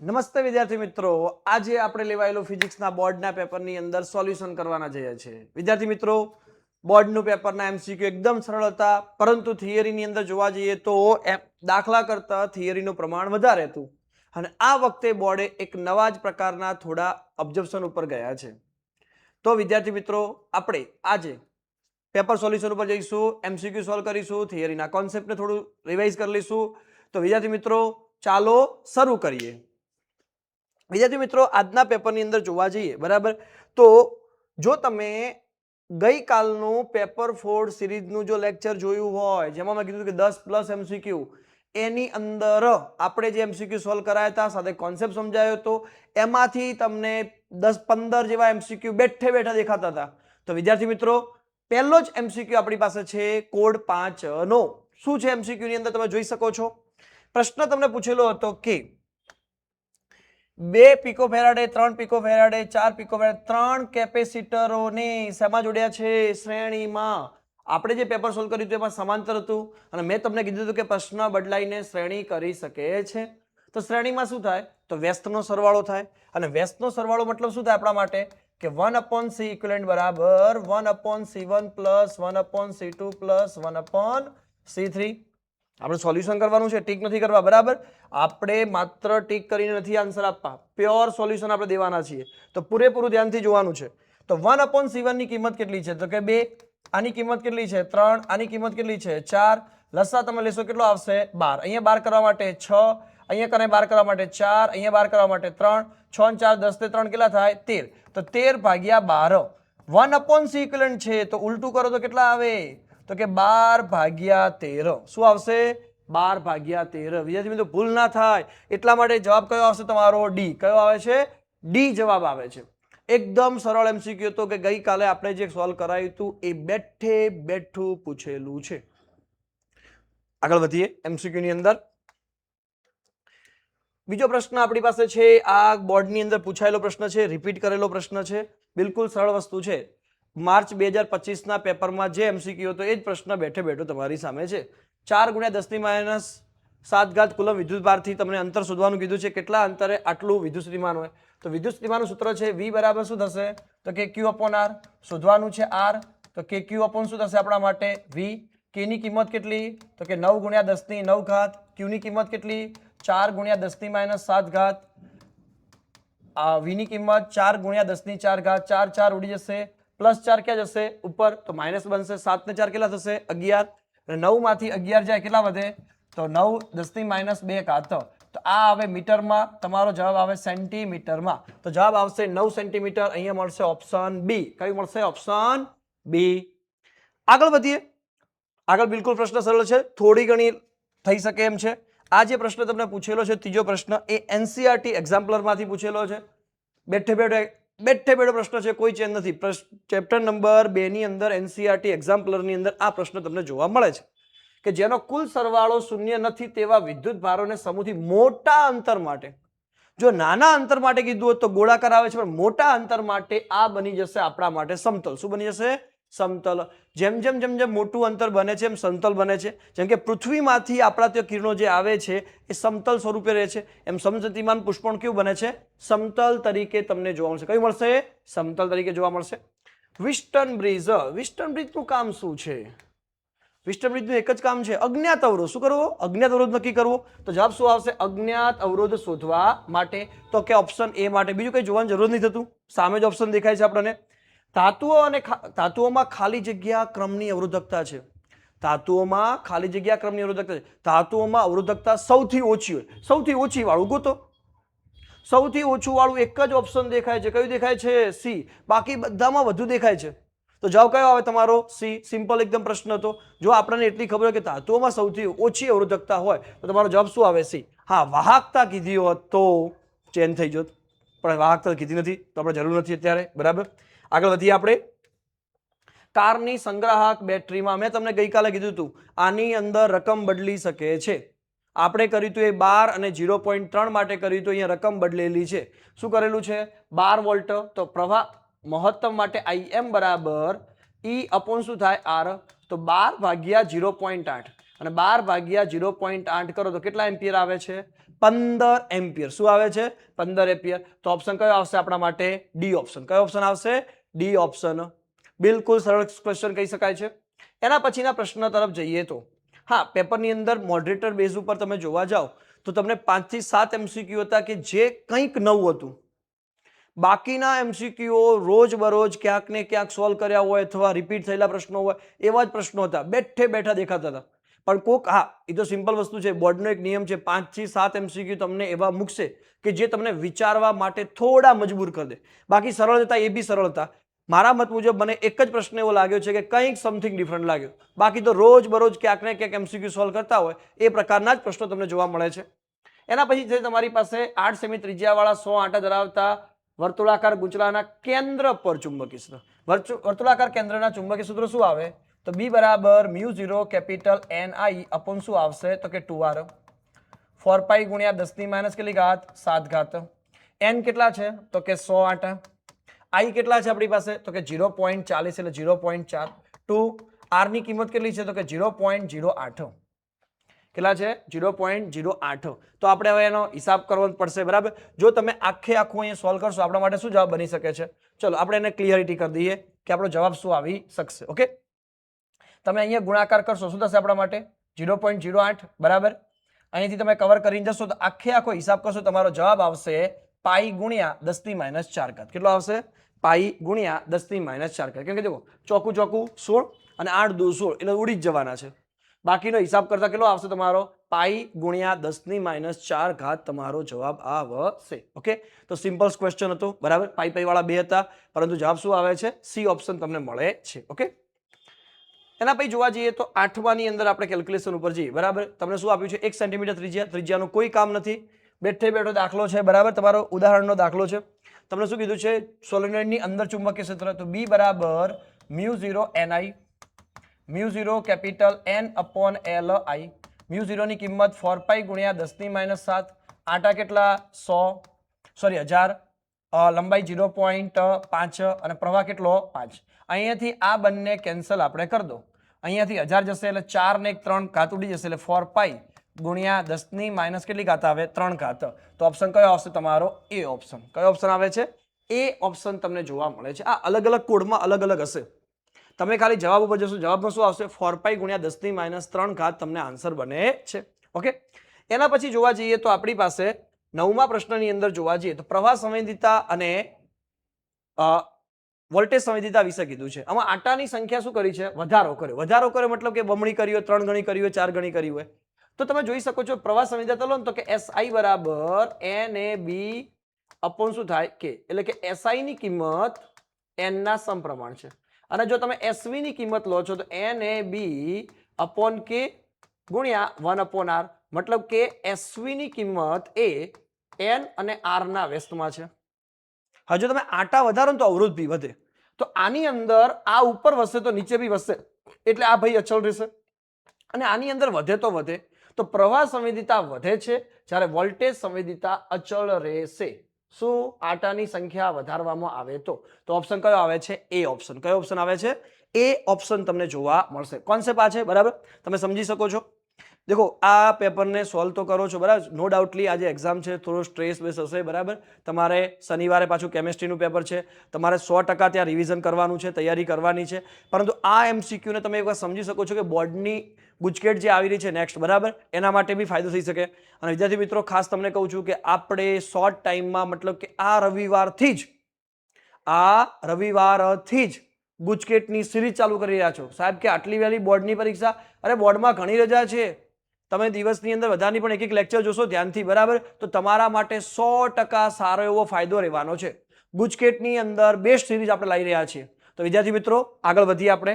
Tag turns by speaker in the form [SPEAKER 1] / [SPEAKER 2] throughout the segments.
[SPEAKER 1] નમસ્તે વિદ્યાર્થી મિત્રો, આજે આપણે લેવાયેલું ફિઝિક્સના બોર્ડના પેપરની અંદર સોલ્યુશન કરવાના જઈએ છીએ. વિદ્યાર્થી મિત્રો, બોર્ડનું પેપરના એમસીક્યુ એકદમ સરળ હતા, પરંતુ થિયરીની અંદર જોવા જઈએ તો દાખલા કરતા થિયરીનું પ્રમાણ વધારે હતું. અને આ વખતે બોર્ડે એક નવા જ પ્રકારના થોડા ઓબ્ઝર્વેશન ઉપર ગયા છે. તો વિદ્યાર્થી મિત્રો, આપણે આજે પેપર સોલ્યુશન ઉપર જઈશું, એમસીક્યુ સોલ્વ કરીશું, થિયરીના કોન્સેપ્ટને થોડું રિવાઇઝ કરી લઈશું. તો વિદ્યાર્થી મિત્રો, ચાલો શરૂ કરીએ. વિદ્યાર્થી મિત્રો, આજના પેપરની અંદર જોવા જઈએ બરાબર, તો જો તમે ગઈકાલનું પેપર 4 સિરીઝનું જો લેક્ચર જોયું હોય, જેમાં મેં કીધું કે 10+ એમસીક્યુ, એની અંદર આપણે જે એમસીક્યુ સોલ્વ કરાયા હતા, સાથે કોન્સેપ્ટ સમજાયો હતો, એમાંથી તમને 10-15 જેવા એમસીક્યુ બેઠે બેઠા દેખાતા હતા. તો વિદ્યાર્થી મિત્રો, પહેલો જ એમસીક્યુ આપણી પાસે છે કોડ 5 નો. શું છે એમસીક્યુ ની અંદર તમે જોઈ શકો છો. પ્રશ્ન તમને પૂછેલો હતો કે 2 પિકોફેરાડે, 3 પિકોફેરાડે, 4 પિકોફેરાડે 3 કેપેસિટરોને શેમાં જોડ્યા છે? શ્રેણીમાં. આપણે જે પેપર સોલ્વ કર્યું હતું એમાં સમાંતર હતું, અને મેં તમને કીધું હતું કે પ્રશ્ન બદલાઈને શ્રેણી કરી શકે છે. તો શ્રેણીમાં શું થાય? તો વ્યસ્તનો સરવાળો થાય. અને વ્યસ્તનો સરવાળો મતલબ શું થાય આપણા માટે? કે 1/C ઇક્વિવેલન્ટ બરાબર 1/C1 + 1/C2 + 1/C3. આપણે સોલ્યુશન કરવાનું છે, ટીક નથી કરવા. બરાબર, આપણે માત્ર ટીક કરીને નથી આન્સર આપવા, પ્યોર સોલ્યુશન આપણે દેવાના છીએ. તો પૂરેપૂરું ધ્યાનથી જોવાનું છે. તો 1/C1 ની કિંમત કેટલી છે? તો કે 2. આની કિંમત કેટલી છે? 3. આની કિંમત કેટલી છે? 4. લસા તમે લેશો કેટલો આવશે? 12. અહીંયા 12 કરવા માટે 6, અહીંયા કને 12 કરવા માટે 4, અહીંયા 12 કરવા માટે 3, 6 અને 4 10 ને 3 કેટલા થાય? 13. તો 13/12 1/C ઇક્વિવેલન્ટ છે, તો ઉલટું કરો તો કેટલા આવે? તો કે 12/13. શું આવશે? 12/13. વિદ્યાર્થી મિત્રો, ભૂલ ના થાય એટલા માટે જવાબ કયો આવશે તમારો? ડી. કયો આવે છે? ડી જવાબ આવે છે. એકદમ સરળ એમસીક્યુ હતો કે ગઈકાલે આપણે જે સોલ્વ કરાયું હતું એ બેઠે બેઠું પૂછેલું છે. આગળ વધીએ એમસીક્યુ ની અંદર. બીજો પ્રશ્ન આપણી પાસે છે, આ બોર્ડની અંદર પૂછાયેલો પ્રશ્ન છે, રિપીટ કરેલો પ્રશ્ન છે, બિલકુલ સરળ વસ્તુ છે. માર્ચ 2025 ના પેપરમાં જે એમસીક્યુ હતો એ જ પ્રશ્ન બેઠે બેઠો તમારી સામે છે. 4 × 10⁻7 કુલમ વિદ્યુતભારથી તમને અંતર શોધવાનું કીધું છે. કેટલા અંતરે આટલું વિદ્યુત સ્થિતિમાન હોય? તો વિદ્યુત સ્થિતિમાનનું સૂત્ર છે V બરાબર શું થશે? તો કે Q/R. શોધવાનું છે R, તો કે Q/ શું થશે આપણા માટે? V. K ની કિંમત કેટલી? તો કે 9 × 10⁹. Q ની કિંમત કેટલી? 4 × 10⁻7. V ની કિંમત 4 × 10⁴. 4 4 ઉડી જશે, +4 ક્યાં જશે? ઉપર, તો માઇનસ બનશે. 7 ને 4 કેટલા થશે? 11. અને 9 માંથી 11 જાય કેટલા વધે? તો 9 10⁻2. તો આ આવે મીટરમાં, તમારો જવાબ આવે સેન્ટીમીટરમાં. તો જવાબ આવશે 9 સેન્ટીમીટર. અહીંયા મળશે ઓપ્શન બી. કયું મળશે? Option B. આગળ વધીએ. આગળ બિલકુલ પ્રશ્ન સરળ છે, થોડી ઘણી થઈ શકે એમ છે. આ જે પ્રશ્ન તમને પૂછેલો છે, ત્રીજો પ્રશ્ન, એ એનસીઆરટી એક્ઝામ્પલરમાંથી પૂછેલો છે. બેઠે બેઠો પ્રશ્ન છે, કોઈ ચેન્જ નથી. ચેપ્ટર નંબર 2 ની અંદર એનસીઆરટી એક્ઝામ્પલરની અંદર આ પ્રશ્ન તમને જોવા મળે છે કે જેનો કુલ સરવાળો 0 નથી તેવા વિદ્યુત ભારોને સમૂહથી મોટા અંતર માટે, જો નાના અંતર માટે કીધું હોત તો ગોળાકાર આવે છે, પણ મોટા અંતર માટે આ બની જશે આપણા માટે સમતલ. શું બની જશે? સમતલ. જેમ જેમ મોટું અંતર બને છે એમ સમતલ બને છે. જેમ કે પૃથ્વીમાંથી આપણા ત્યાં કિરણો જે આવે છે એ સમતલ સ્વરૂપે રહે છે, એમ સમસ્થિતિમાન પુષ્પણ કેવું બને છે? સમતલ તરીકે તમને જોવા મળશે. કયું મળશે? સમતલ તરીકે જોવા મળશે. વિસ્ટન બ્રિજ. વિસ્ટન બ્રિજનું કામ શું છે? વિસ્ટન બ્રિજનું એક જ કામ છે, અજ્ઞાત અવરોધ. શું કરવો? અજ્ઞાત અવરોધ નક્કી કરવો. તો જવાબ શું આવશે? અજ્ઞાત અવરોધ શોધવા માટે. તો કે ઓપ્શન એ માટે. બીજું કઈ જોવાની જરૂર નથી થતું, સામે જ ઓપ્શન દેખાય છે આપણને. ધાતુઓમાં ખાલી જગ્યા ક્રમની અવરોધકતા છે. ધાતુઓમાં ખાલી જગ્યા ક્રમની અવરોધકતા છે. ધાતુઓમાં અવરોધકતા સૌથી ઓછી હોય. સૌથી ઓછી વાળું ગોતો. સૌથી ઓછું વાળું એક જ ઓપ્શન દેખાય છે. કયું દેખાય છે? સી. બાકી બધામાં વધુ દેખાય છે. તો જવાબ કયો આવે તમારો? સી. સિમ્પલ એકદમ પ્રશ્ન હતો. જો આપણને એટલી ખબર હોય કે ધાતુઓમાં સૌથી ઓછી અવરોધકતા હોય તો તમારો જવાબ શું આવે? સી. હા, વાહકતા કીધી હોત તો ચેન્જ થઈ જત, પણ વાહકતા કીધી નથી તો આપણે જરૂર નથી અત્યારે. બરાબર, આગળ વધીએ આપણે. કારની સંગ્રાહક બેટરીમાં મેં તમને ગઈકાલે કીધું હતું આની અંદર રકમ બદલી શકે છે. આપણે કર્યું હતું એ 12 અને 0.3 માટે કર્યું હતું. અહીંયા રકમ બદલેલી છે. શું કરેલું છે? 12 વોલ્ટ. તો પ્રવાહ મહત્તમ માટે IM બરાબર E/ શું થાય? R. તો 12/0.8. અને 12 ભાગ્યા 0.8 કરો તો કેટલા એમ્પિયર આવે છે? 15 એમ્પિયર. શું આવે છે? 15 એમ્પિયર. તો ઓપ્શન કયો આવશે આપણા માટે? D option. કયો ઓપ્શન આવશે? D option. બિલકુલ સરળ ક્વેશ્ચન કહી શકાય છે. એના પછીના પ્રશ્ન તરફ જઈએ તો હા, પેપરની અંદર મોડરેટર બેઝ ઉપર તમે જોવા જાઓ તો તમને 5 થી 7 એમસીક્યુ હતા કે જે કંઈક નવું હતું. બાકીના એમસીક્યુઓ રોજબરોજ ક્યાંક ને ક્યાંક સોલ્વ કર્યા હોય અથવા રિપીટ થયેલા પ્રશ્નો હોય એવા જ પ્રશ્નો હતા, બેઠે બેઠા દેખાતા હતા. પણ કોક હા, એ તો સિમ્પલ વસ્તુ છે, બોર્ડનો એક નિયમ છે, 5 થી 7 એમસીક્યુ તમને એવા મૂકશે કે જે તમને વિચારવા માટે થોડા મજબૂર કરી દે. બાકી સરળ હતા એ બી સરળ હતા. મારા મત મુજબ મને એક જ પ્રશ્ન એવો લાગ્યો છે કે કંઈક સમથિંગ ડિફરન્ટ લાગ્યો. બાકી તો રોજબરોજ ક્યાંક ને ક્યાંક એમસીક્યુ સોલ્વ કરતા હોય એ પ્રકારના જ પ્રશ્નો તમને જોવા મળે છે. એના પછી છે તમારી પાસે 8 સેમી ત્રિજ્યાવાળા 100 આંટા ધરાવતા વર્તુળાકાર ગુંચલાના કેન્દ્ર પર ચુંબકીય સૂત્ર. વર્તુળાકાર કેન્દ્રના ચુંબકીય સૂત્ર શું આવે? તો B બરાબર μ0 કેપિટલ NI અપોન શું આવશે? તો કે 2R 4 પાઈ ગુણ્યા 10 ની માઇનસ કેટલી ઘાત? 7 ઘાત. N કેટલા છે? તો કે 100 આંટા. I કેટલા છે આપણી પાસે? તો કે 0.40 એટલે 0.4. 2 R ની કિંમત કેટલી છે? તો કે 0.08. કેટલા છે? 0.08. તો આપણે હવે એનો હિસાબ કરવો પડશે, બરાબર? જો તમે આખે આખું અહીંયા સોલ્વ કરશો આપણા માટે શું જવાબ બની શકે છે? ચલો આપણે એને ક્લિયરિટી કરી દઈએ કે આપણો જવાબ શું આવી શકશે. ઓકે, તમે અહીંયા ગુણાકાર કરશો શું થશે આપણા માટે? 0.08 બરાબર. અહીંથી તમે કવર કરીને જશો તો આખે આખો હિસાબ કરશો તમારો જવાબ આવશે પાઈ ગુણ્યા 10 ની માઇનસ 4 ઘાત. કેટલો આવશે? પાઈ ગુણ્યા 10 ની માઇનસ 4 ઘાત. કેમ કે જુઓ, ચોકું ચોકું 16 અને 8 દુ 16 એટલે ઉડી જ જવાના છે. બાકીનો હિસાબ કરતા કેટલો આવશે તમારો? પાઈ ગુણ્યા 10 ની માઇનસ 4 ઘાત તમારો જવાબ આવશે. ઓકે, તો સિમ્પલ ક્વેશ્ચન હતો, બરાબર? પાઈ પાઈ વાળા બે હતા, પરંતુ જવાબ શું આવે છે? સી ઓપ્શન તમને મળે છે. ઓકે, એના પછી જોવા જઈએ તો 8માની અંદર આપણે કેલ્ક્યુલેશન ઉપર જઈએ, બરાબર? તમને શું આપ્યું છે? 1 સેન્ટીમીટર ત્રિજ્યા. ત્રિજ્યાનું કોઈ કામ નથી, બેઠે બેઠો દાખલો છે, બરાબર? તમારો ઉદાહરણનો દાખલો છે. તમને શું કીધું છે? સોલેનોઇડની અંદર ચુંબકીય ક્ષેત્ર. તો B બરાબર μ0 NI μ0 capital N upon LI. μ0 ની કિંમત 4 પાઈ ગુણ્યા 10 ની માઇનસ 7. આટા કેટલા? 1000. લંબાઈ 0.5 અને પ્રવાહ કેટલો? 5. અહીંયાથી આ બંને કેન્સલ આપણે કરી દો. અહીંયાથી 1000 જશે એટલે 4 ને 3 ઘાત ઉડી જશે એટલે 4 પાઈ ગુણ્યા 10 ની માઇનસ કેટલી ઘાત આવે? 3 ઘાત. તો ઓપ્શન કયો આવશે તમારો? એ ઓપ્શન. કયો ઓપ્શન આવે છે? એ ઓપ્શન તમને જોવા મળે છે. આ અલગ અલગ કોડમાં અલગ અલગ હશે. તમે ખાલી જવાબ ઉપર જશો, જવાબમાં શું આવશે? 4 પાઈ ગુણ્યા 10 ની માઇનસ 3 ઘાત તમને આન્સર બને છે. ઓકે, એના પછી જોવા જઈએ તો આપણી પાસે 9મા પ્રશ્નની અંદર જોવા જઈએ તો પ્રવાહ સંવેદિતા અને વોલ્ટેજ સંવેદિતા વિશે કીધું છે. આમાં આટાની સંખ્યા શું કરી છે? વધારો કર્યો. વધારો કર્યો મતલબ કે બમણી કરી હોય, 3 ગણી કરી હોય, 4 ગણી કરી હોય. તો તમે જોઈ શકો છો પ્રવાહ સંવેદિતા લો ને તો કે SI બરાબર NAB અપોન શું થાય? K. એટલે કે SI ની કિંમત N ના સમપ્રમાણ છે. અને જો તમે SV ની કિંમત લો છો તો NAB અપોન K ગુણ્યા 1 અપોન R. મતલબ કે SV ની કિંમત એ N અને R ના વ્યસ્તમાં છે. હવે જો તમે આટા વધારો ને તો અવરોધ બી વધે. તો આની અંદર આ ઉપર વધશે તો નીચે બી વધશે, એટલે આ ભાઈ અચળ રહેશે. અને આની અંદર વધે તો વધે. તો પ્રવાહ સંવેદિતા વધે છે જ્યારે વોલ્ટેજ સંવેદિતા અચળ રહેશે. શું? આટાની સંખ્યા વધારવામાં આવે તો ઓપ્શન કયો આવે છે? એ ઓપ્શન. કયો ઓપ્શન આવે છે? એ ઓપ્શન તમને જોવા મળશે. કોન્સેપ્ટ આ છે, બરાબર? તમે સમજી શકો છો. દેખો, આ પેપરને સોલ્વ તો કરો છો, બરાબર? નો ડાઉટલી આજે એક્ઝામ છે, થોડો સ્ટ્રેસ બેસ હશે, બરાબર? તમારે શનિવારે પાછું કેમિસ્ટ્રીનું પેપર છે, તમારે 100% ત્યાં રિવિઝન કરવાનું છે, તૈયારી કરવાની છે. પરંતુ આ એમસીક્યુને તમે એકવાર સમજી શકો છો કે બોર્ડની ગુજકેટ જે આવી રહી છે નેક્સ્ટ, બરાબર, એના માટે બી ફાયદો થઈ શકે. અને વિદ્યાર્થી મિત્રો, ખાસ તમને કહું છું કે આપણે શોર્ટ ટાઈમમાં, મતલબ કે આ રવિવારથી જ ગુજકેટની સિરીઝ ચાલુ કરી રહ્યા છો. સાહેબ કે આટલી વહેલી બોર્ડની પરીક્ષા? અરે બોર્ડમાં ઘણી રજા છે. તમે દિવસની અંદર બધાની પણ એક એક લેક્ચર જોશો ધ્યાનથી, બરાબર? તો તમારા માટે 100% સારો એવો ફાયદો રહેવાનો છે. ગુજકેટની અંદર બેસ્ટ સિરીઝ આપણે લાવી રહ્યા છીએ. તો વિદ્યાર્થી મિત્રો, આગળ વધીએ આપણે.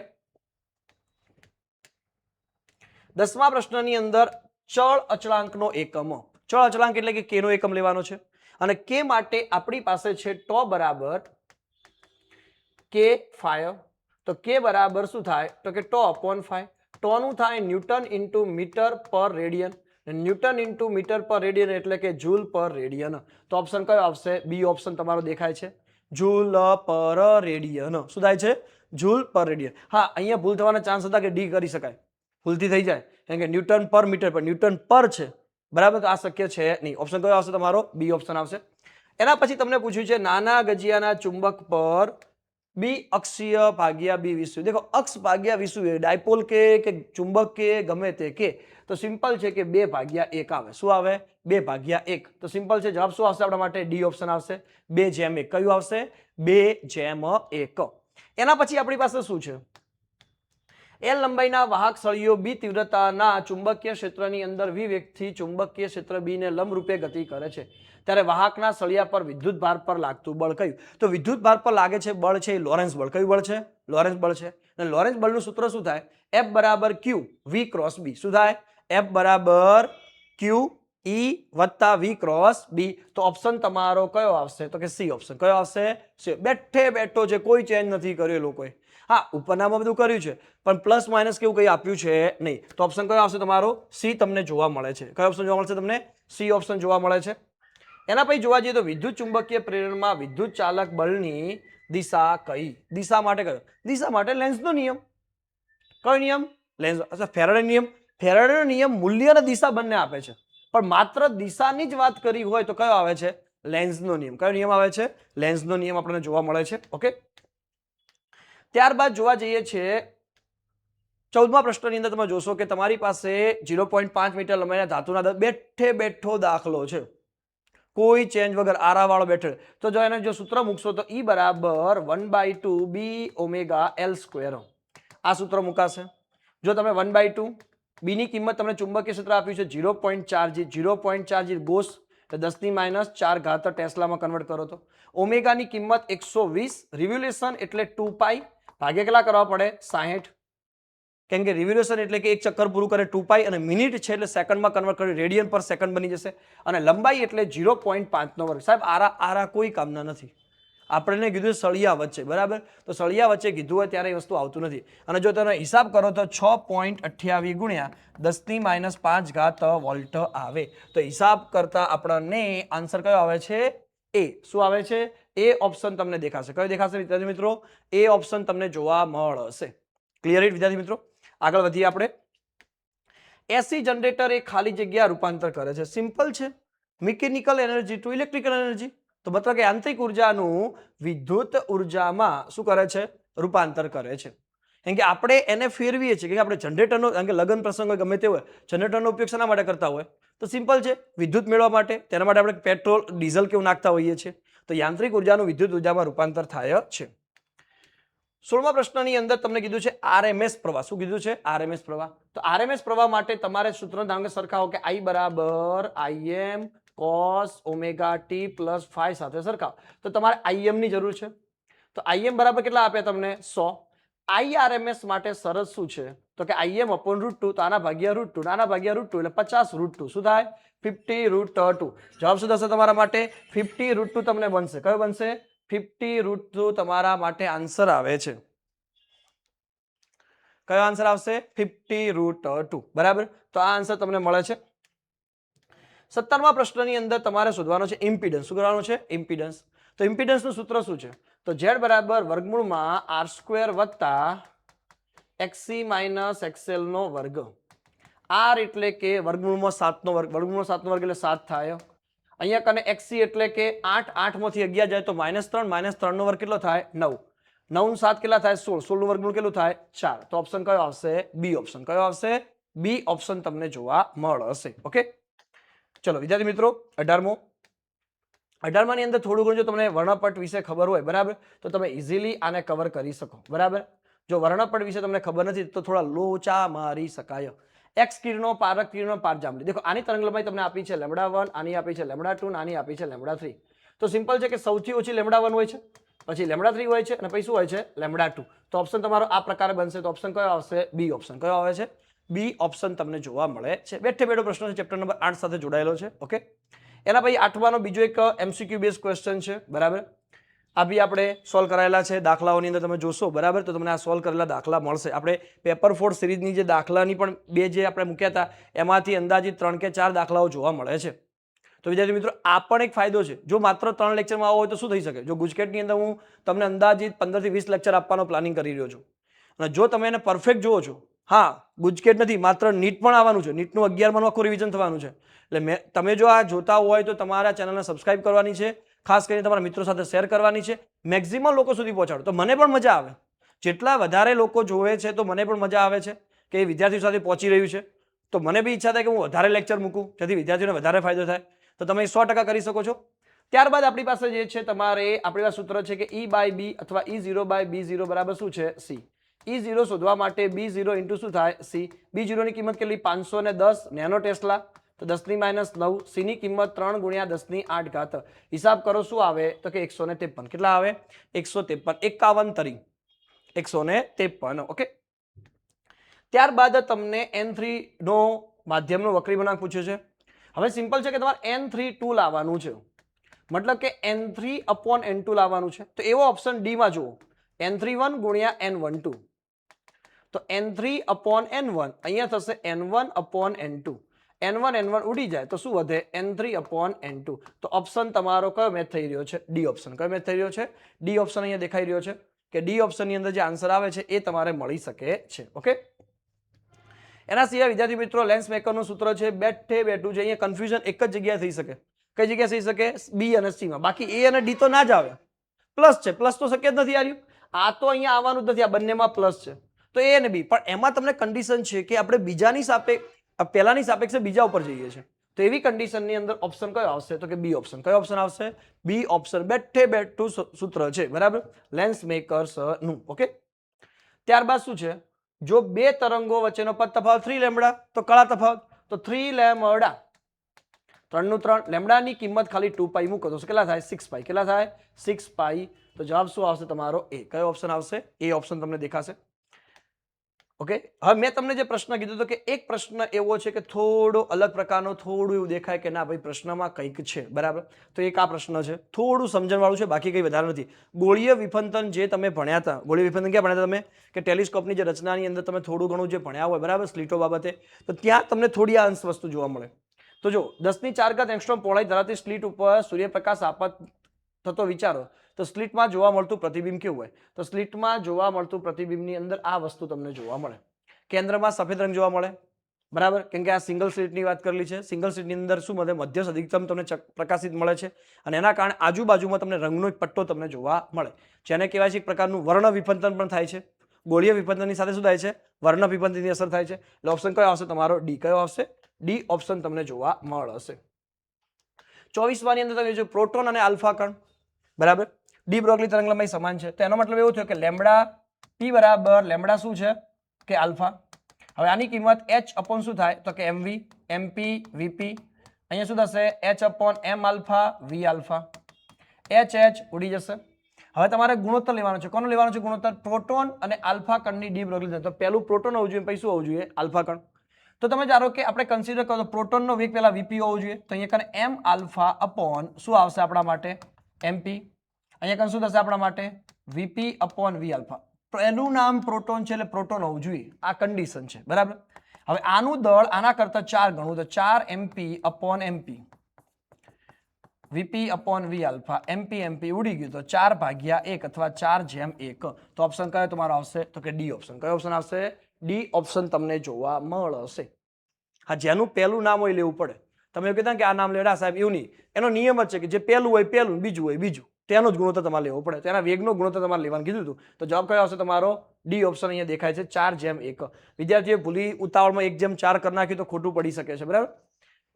[SPEAKER 1] 10મા પ્રશ્નની અંદર ચળ અચળાંકનો એકમ. ચળ અચળાંક એટલે કે k નો એકમ લેવાનો છે. અને k માટે આપણી પાસે છે τ બરાબર k5. તો k બરાબર શું થાય? તો કે τ અપોન 5. τ નું થાય ન્યૂટન ઇન્ટુ મીટર પર રેડિયન. ન્યૂટન ઇન્ટુ મીટર પર રેડિયન એટલે કે જૂલ પર રેડિયન. તો ઓપ્શન કયો આવશે? બી ઓપ્શન તમારો દેખાય છે, જૂલ પર રેડિયન. શું થાય છે? જૂલ પર રેડિયન. હા, અહીંયા ભૂલ થવાના ચાન્સ હતા કે ડી કરી શકાય, ભૂલથી થઈ જાય. કારણ કે ન્યૂટન પર મીટર પર ન્યૂટન પર છે, બરાબર. તો આ શક્ય છે નહીં. ઓપ્શન કયો આવશે તમારો? બી ઓપ્શન આવશે. એના પછી તમને પૂછ્યું છે નાના ગજિયાના ચુંબક પર બી અક્ષીય ભાગ્યા બી વિષુવ. દેખો અક્ષ ભાગ્યા વિષુવ ડાયપોલ કે ચુંબક કે ગમે તે કે તો સિમ્પલ છે કે 2/1 આવે. શું આવે? 2/1. તો સિમ્પલ છે, જવાબ શું આવશે આપણા માટે? ડી ઓપ્શન આવશે, 2/1. કયું આવશે? 2/1. એના પછી આપણી પાસે શું છે? એલ લંબાઈના વાહક સળિયો બી તીવ્રતાના ચુંબકીય ક્ષેત્રની અંદર વી વેગથી ચુંબકીય ક્ષેત્ર બી ને લંબ રૂપે ગતિ કરે છે, ત્યારે વાહકના સળિયા પર વિદ્યુત ભાર પર લાગતું બળ કયું? તો વિદ્યુત ભાર પર લાગે છે બળ છે લોરેન્સ બળ. કયું બળ છે? લોરેન્સ બળ છે. અને લોરેન્સ બળનું સૂત્ર શું થાય? F બરાબર Q V ક્રોસ B. શું થાય? F બરાબર Q E વત્તા V ક્રોસ B. તો ઓપ્શન તમારો કયો આવશે? તો કે સી ઓપ્શન. કયો આવશે? સી. બેઠે બેઠો છે, કોઈ ચેન્જ નથી કર્યો લોકોએ. હા, ઉપરનામાં બધું કર્યું છે પણ પ્લસ માઇનસ કેવું કંઈ આપ્યું છે નહીં. તો ઓપ્શન કયો આવશે તમારો? સી તમને જોવા મળે છે. કયો ઓપ્શન જોવા મળશે તમને? સી ઓપ્શન જોવા મળે છે. એના પછી જોવા જઈએ તો વિદ્યુત ચુંબકીય પ્રેરણમાં વિદ્યુત ચાલક બળની દિશા કઈ? દિશા માટે કયો? દિશા માટે લેન્સનો નિયમ. કયો નિયમ? લેન્સ. અચ્છા, ફેરાડે નિયમ. ફેરાડેનો નિયમ મૂલ્ય અને દિશા બંને આપે છે, પણ માત્ર દિશાની જ વાત કરી હોય તો કયો આવે છે? લેન્સનો નિયમ. કયો નિયમ આવે છે? લેન્સનો નિયમ આપણને જોવા મળે છે. ઓકે, ત્યારબાદ જોવા જઈએ છે 14મા પ્રશ્નની અંદર તમે જોશો કે તમારી પાસે 0.5 મીટર લંબાઈના ધાતુના બેઠે બેઠો દાખલો છે, કોઈ ચેન્જ વગર આરાવાળો બેઠો. તો જો એને જો સૂત્ર મૂકશો તો E બરાબર 1/2 બી ઓમેગા એલ સ્ક્વેર. આ સૂત્ર મુકાશે. જો તમે 1/2 બી ની કિંમત તમને ચુંબકીય ક્ષેત્ર આપ્યું છે 0.4 G. 0.4 G ગોસ તો 10⁻⁴ ટેસ્લામાં કન્વર્ટ કરો તો ઓમેગાની કિંમત 120, રિવોલ્યુશન એટલે 2π ભાગ્યા કેટલા કરવા પડે? 60. કેમ કે રિવોલ્યુશન એટલે કે એક ચક્કર પૂરું કરે 2π, અને મિનિટ છે એટલે સેકન્ડમાં કન્વર્ટ કરી રેડિયન પર સેકન્ડ બની જશે, અને લંબાઈ એટલે 0.5 નો વર્ગ. સાહેબ આરા કોઈ કામના નથી. આપણે કીધું સળિયા વચ્ચે, બરાબર. તો સળિયા વચ્ચે કીધું હોય ત્યારે એ વસ્તુ આવતું નથી. અને જો તમે હિસાબ કરો તો 6.28 ગુણ્યા 10⁻⁵ વોલ્ટ આવે. તો હિસાબ કરતા આપણને આન્સર કયો આવે છે? એ. શું આવે છે? એ ઓપ્શન તમને દેખાશે. કયો દેખાશે વિદ્યાર્થી મિત્રો? એ ઓપ્શન તમને જોવા મળશે. ક્લિયર વિદ્યાર્થી મિત્રો? આગળ વધીએ આપણે. એસી જનરેટર એ ખાલી જગ્યા રૂપાંતર કરે છે. સિમ્પલ છે, mechanical energy to electrical energy. તો મતલબ કે યાંત્રિક ઉર્જાનું વિદ્યુત ઉર્જામાં શું કરે છે? રૂપાંતર કરે છે. કેમ કે આપણે એને ફેરવીએ છીએ, કે આપણે જનરેટરનો, કારણ કે લગ્ન પ્રસંગ હોય ગમે તે હોય, જનરેટરનો ઉપયોગ શેના માટે કરતા હોય? તો સિમ્પલ છે, વિદ્યુત મેળવવા માટે. તેના માટે આપણે પેટ્રોલ ડીઝલ કેવું નાખતા હોઈએ છીએ. તો યાંત્રિક ઉર્જાનું વિદ્યુત ઉર્જામાં રૂપાંતર થાય છે. 16મા પ્રશ્નની અંદર તમને કીધું છે આરએમએસ પ્રવાહ. શું કીધું છે? આરએમએસ પ્રવાહ. તો આરએમએસ પ્રવાહ માટે તમારે સૂત્ર ધારો કે સરખાવો કે I બરાબર Im cos omega t plus phi સાથે સરખાવો. તો તમારે Im ની જરૂર છે. તો Im બરાબર કેટલા આપ્યા તમને? 100. IRMS માટે શરત શું છે? તો કે Im upon √2. તો આના ભાગ્યા √2, આના ભાગ્યા √2 એટલે 50 √2. શું થાય? 50 √2. જવાબ શું થશે તમારા માટે? 50 √2 તમને બનશે. કયો બનશે? 50 √2 તમારા માટે આન્સર આવે છે. કયો આન્સર આવશે? 50 √2. બરાબર. તો આ આન્સર તમને મળે છે. 17મા પ્રશ્નની અંદર તમારે શોધવાનો છે ઇમ્પિડન્સ. શું કરવાનું છે? ઇમ્પિડન્સ. તો ઇમ્પિડન્સનું સૂત્ર શું છે? તો Z બરાબર વર્ગમૂળમાં R² વત્તા XC માઇનસ XL નો વર્ગ. R એટલે કે વર્ગમૂળમાં 7 નો વર્ગ. વર્ગમૂળમાં 7 નો વર્ગ એટલે 7 થાય. અહીંયા કને XC એટલે કે 8, 8 માંથી 11 જાય તો -3, -3 નો વર્ગ કેટલો થાય? 9. 9 ને 7 કેટલા થાય? 16. 16 નું વર્ગમૂળ કેટલું થાય? 4. તો ઓપ્શન કયો આવશે? B option. કયો આવશે? બી ઓપ્શન તમને જોવા મળશે. ઓકે, ચલો વિદ્યાર્થી મિત્રો 18મો. 18માની અંદર થોડું ઘણું જો તમને વર્ણપટ વિશે ખબર હોય, બરાબર, તો તમે ઇઝીલી આને કવર કરી શકો. બરાબર. જો વર્ણપટ વિશે તમને ખબર નથી તો થોડા લોચા મારી શકાય. એક્સ કિરણો, પારક કિરણો, પારજાંબલી. દેખો આની તરંગ લંબાઈ તમને આપી છે λ1, આની આપી છે λ2, આની આપી છે λ3. તો સિમ્પલ છે કે સૌથી ઓછી λ1 હોય છે, પછી λ3 હોય છે, અને પછી શું હોય છે? λ2. તો ઓપ્શન તમારો આ પ્રકારે બનશે. તો ઓપ્શન કયો આવશે? B option. કયો આવે છે? બી ઓપ્શન તમને જોવા મળે છે. બેઠે બેઠો પ્રશ્ન છે, ચેપ્ટર નંબર 8 સાથે જોડાયેલો છે. ઓકે, એના પછી 8માનો બીજો એક MCQ બેઝ ક્વેશ્ચન છે. બરાબર. આ બી આપણે સોલ્વ કરાયેલા છે દાખલાઓની અંદર તમે જોશો. બરાબર. તો તમને આ સોલ્વ કરેલા દાખલા મળશે. આપણે પેપર 4 સિરીઝની જે દાખલાની પણ બે જે આપણે મૂક્યા હતા એમાંથી અંદાજિત 3 કે 4 દાખલાઓ જોવા મળે છે. તો વિદ્યાર્થી મિત્રો આ પણ એક ફાયદો છે. જો માત્ર 3 લેક્ચરમાં આવો હોય તો શું થઈ શકે? જો ગુજકેટની અંદર હું તમને અંદાજિત 15 થી 20 લેક્ચર આપવાનો પ્લાનિંગ કરી રહ્યો છું, અને જો તમે એને પરફેક્ટ જુઓ છો હા, ગુજકેટ નથી, માત્ર નીટ પણ આવવાનું છે. નીટનું 11માનું આખું રિવિઝન થવાનું છે. એટલે તમે જો આ જોતા હોય તો તમારા ચેનલને સબસ્ક્રાઇબ કરવાની છે, ખાસ કરીને તમારા મિત્રો સાથે શેર કરવાની છે, મેક્સિમમ લોકો સુધી પહોંચાડો તો મને પણ મજા આવે. જેટલા વધારે લોકો જોવે છે તો મને પણ મજા આવે છે કે એ વિદ્યાર્થીઓ સાથે પહોંચી રહ્યું છે. તો મને બી ઈચ્છા થાય કે હું વધારે લેક્ચર મૂકું, જેથી વિદ્યાર્થીઓને વધારે ફાયદો થાય. તો તમે 100% કરી શકો છો. ત્યારબાદ આપણી પાસે જે છે આપણી પાસે સૂત્ર છે કે E બાય બી અથવા E0 બાય B0 બરાબર શું છે? C. E0 શોધવા માટે B0 ઇન્ટુ શું થાય? C. B0 ની કિંમત કેટલી? 510 નેનો ટેસ્લા, તો 10⁻9. C ની કિંમત 3 ગુણ્યા 10⁸ ઘાત. હિસાબ કરો શું આવે? તો કે 153. કેટલા આવે? 153. 51 તરી 153. ઓકે. ત્યારબાદ તમને N3 નો માધ્યમનો વક્રી ગુણાંક પૂછ્યો છે. હવે સિમ્પલ છે કે તમારે N32 લાવવાનું છે, મતલબ કે N3/N2 લાવવાનું છે. તો એવો ઓપ્શન ડી માં જુઓ, N31 ગુણ્યા N12. તો N3/N1 અહીંયા થશે N1/N2. N1 ઉડી જાય તો શું વધે? N3/N2. તો ઓપ્શન તમારો કયો મેચ થઈ રહ્યો છે? D option. કયો મેચ થઈ રહ્યો છે? ડી ઓપ્શન અહીંયા દેખાઈ રહ્યો છે કે ડી ઓપ્શન ની અંદર જે આન્સર આવે છે એ તમારે મળી શકે છે. ઓકે. એના સિવાય વિદ્યાર્થી મિત્રો લેન્સ મેકરનું સૂત્ર છે બેઠે બેઠું છે. અહીંયા કન્ફ્યુઝન એક જ જગ્યાએ થઈ શકે. કઈ જગ્યાએ થઈ શકે? બી અને સી માં. બાકી એ અને ડી તો ના જ આવે. પ્લસ છે, પ્લસ તો શક્ય જ નથી આવ્યું. આ તો અહીંયા આવવાનું જ નથી, આ બંનેમાં પ્લસ છે. તો એ અને બી, પણ એમાં તમને કન્ડિશન છે કે આપણે બીજાની પહેલાની સાપેક્ષે બીજા ઉપર જઈએ છીએ. તો એવી કન્ડિશનની અંદર ઓપ્શન કયો આવશે? તો કે બી ઓપ્શન. કયો ઓપ્શન આવશે? B option. બેઠે બેઠું સૂત્ર છે, બરાબર, લેન્સ મેકર્સ નું. ઓકે. ત્યારબાદ શું છે? જો બે તરંગો વચ્ચેનો પદ તફાવત 3 લેમ્બડા, તો કળા તફાવત તો 3 લેમ્બડા. 3 નું 3 લેમ્બડાની કિંમત ખાલી 2π મૂકો તો કેટલા થાય? 6π. કેટલા થાય? 6π. તો જવાબ શું આવશે તમારો? એ. કયો ઓપ્શન આવશે? એ ઓપ્શન તમને દેખાશે. ઓકે. હવે મેં તમને જે પ્રશ્ન કીધું હતો કે એક પ્રશ્ન એવો છે કે થોડો અલગ પ્રકારનો, થોડું એવું દેખાય કે ના ભાઈ પ્રશ્નમાં કંઈક છે, બરાબર. તો એક આ પ્રશ્ન છે, થોડું સમજણવાળું છે, બાકી કંઈ વધારે નથી. ગોળીય વિફંતન જે તમે ભણ્યા હતા, ગોળીય વિફંતન ક્યાં ભણ્યા તમે? કે ટેલિસ્કોપની જે રચનાની અંદર તમે થોડું ઘણું જે ભણ્યા હોય, બરાબર, સ્લીટો બાબતે, તો ત્યાં તમને થોડી આ અંશ વસ્તુ જોવા મળે. તો જો 10⁴ એંગસ્ટ્રોમ પહોળાઈ ધરાવતી સ્લીટ ઉપર સૂર્યપ્રકાશ આપત થતો વિચારો તો સ્લીટમાં જોવા મળતું પ્રતિબિંબ કેવું હોય? તો સ્લીટમાં જોવા મળતું પ્રતિબિંબની અંદર આ વસ્તુ તમને જોવા મળે. કેન્દ્રમાં સફેદ રંગ જોવા મળે, બરાબર, કેમ કે આ સિંગલ સ્લીટની વાત કરેલી છે. સિંગલ સ્લીટની અંદર શું મળે? મધ્યસ્થ અધિકતમ તમને પ્રકાશિત મળે છે અને એના કારણે આજુબાજુમાં તમને રંગનો એક પટ્ટો તમને જોવા મળે, જેને કહેવાય છે એક પ્રકારનું વર્ણ વિફંતન પણ થાય છે. ગોળીય વિફંતનની સાથે શું થાય છે? વર્ણ વિફંતનની અસર થાય છે. એટલે ઓપ્શન કયો આવશે તમારો? ડી. કયો આવશે? ડી ઓપ્શન તમને જોવા મળશે. 24માં ની અંદર તમે જો પ્રોટોન અને આલ્ફા કણ, બરાબર, ડી બ્રોગલી તરંગલંબાઈ સમાન છે. તો એનો મતલબ એવો થયો કે લેમ્બડા પી બરાબર લેમ્બડા શું છે? કે આલ્ફા. હવે આની કિંમત h/ શું થાય? તો કે mv, mp, vp. અહીંયા શું થશે? h/m alpha v alpha. h ઉડી જશે. હવે તમારે ગુણોત્તર લેવાનો છે. કોનો લેવાનો છે ગુણોત્તર? પ્રોટોન અને આલ્ફા કણની ડી બ્રોગલી. તો પહેલું પ્રોટોન હોવું જોઈએ, પછી શું હોવું જોઈએ? આલ્ફા કણ. તો તમે ધારો કે આપણે કન્સિડર કરો તો પ્રોટોનનો વેગ પહેલા વીપી હોવો જોઈએ. તો અહીંયા કને m આલ્ફા અપોન શું આવશે આપણા માટે? mp. અહીંયા કને શું થશે આપણા માટે? vp upon v alpha. પહેલું નામ પ્રોટોન છે એટલે પ્રોટોન હોવું જોઈએ, આ કન્ડિશન છે, બરાબર. હવે આનું દળ આના કરતા 4 ગણું, તો 4 mp upon mp, vp upon v alpha. mp ઉડી ગયું તો 4/1 અથવા 4/1. તો ઓપ્શન કયો તમારો આવશે? તો કે ડી ઓપ્શન. કયો ઓપ્શન આવશે? ડી ઓપ્શન તમને જોવા મળશે. હા, જેનું પહેલું નામ હોય લેવું પડે. તમે એવું કહેતા કે આ નામ લેડા સાહેબ, એવું નહીં. એનો નિયમ જ છે કે જે પહેલું હોય પહેલું, બીજું હોય બીજું, તેનો જ ગુણોત્તર તમારે લેવો પડે. તેના વેગનો ગુણોત્તર તમારે લેવાનું કીધું હતું. તો જવાબ કયો આવશે તમારો? ડી ઓપ્શન અહીંયા દેખાય છે 4/1. વિદ્યાર્થીઓ ભૂલી ઉતાવળમાં 1/4 કરી નાખ્યું તો ખોટું પડી શકે છે, બરાબર.